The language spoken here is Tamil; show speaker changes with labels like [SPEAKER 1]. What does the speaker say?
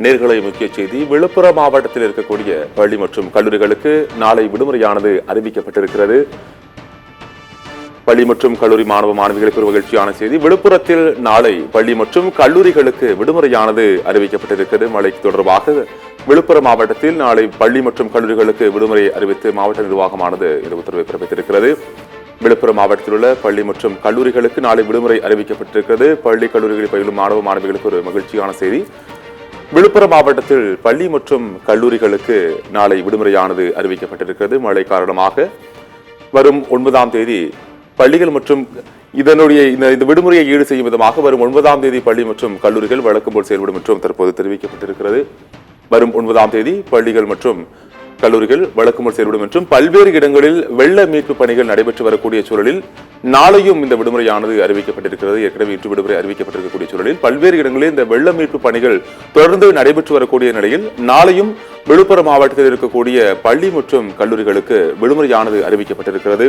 [SPEAKER 1] நேர்களை முக்கிய செய்தி. விழுப்புரம் மாவட்டத்தில் இருக்கக்கூடிய பள்ளி மற்றும் கல்லூரிகளுக்கு நாளை விடுமுறையானது அறிவிக்கப்பட்டிருக்கிறது. பள்ளி மற்றும் கல்லூரி மாணவ மாணவிகளுக்கு ஒரு மகிழ்ச்சியான செய்தி. விழுப்புரத்தில் நாளை பள்ளி மற்றும் கல்லூரிகளுக்கு விடுமுறையானது அறிவிக்கப்பட்டிருக்கிறது. மழை தொடர்பாக விழுப்புரம் மாவட்டத்தில் நாளை பள்ளி மற்றும் கல்லூரிகளுக்கு விடுமுறை அறிவித்து மாவட்ட நிர்வாகமானது இந்த உத்தரவை பிறப்பித்திருக்கிறது. விழுப்புரம் மாவட்டத்தில் உள்ள பள்ளி மற்றும் கல்லூரிகளுக்கு நாளை விடுமுறை அறிவிக்கப்பட்டிருக்கிறது. பள்ளி கல்லூரிகளில் பயிலும் மாணவ மாணவிகளுக்கு ஒரு மகிழ்ச்சியான செய்தி. விழுப்புரம் மாவட்டத்தில் பள்ளி மற்றும் கல்லூரிகளுக்கு நாளை விடுமுறையானது அறிவிக்கப்பட்டிருக்கிறது. மழை காரணமாக வரும் 9ஆம் தேதி பள்ளிகள் மற்றும் இதனுடைய இந்த விடுமுறையை ஈடு செய்யும் விதமாக வரும் 9ஆம் தேதி பள்ளி மற்றும் கல்லூரிகள் வழக்கம் போல் செயல்படும் என்றும் தற்போது தெரிவிக்கப்பட்டிருக்கிறது. வரும் 9ஆம் தேதி பள்ளிகள் மற்றும் கல்லூரிகள் வழக்கம்போல் செயல்படும் என்றும் பல்வேறு இடங்களில் வெள்ள மீட்பு பணிகள் நடைபெற்று வரக்கூடிய சூழலில் நாளையும் இந்த விடுமுறையானது அறிவிக்கப்பட்டிருக்கிறது. ஏற்கனவே இன்று விடுமுறை அறிவிக்கப்பட்டிருக்கக்கூடிய சூழலில் பல்வேறு இடங்களில் இந்த வெள்ள மீட்பு பணிகள் தொடர்ந்து நடைபெற்று வரக்கூடிய நிலையில் நாளையும் விழுப்புரம் மாவட்டத்தில் இருக்கக்கூடிய பள்ளி மற்றும் கல்லூரிகளுக்கு விடுமுறையானது அறிவிக்கப்பட்டிருக்கிறது.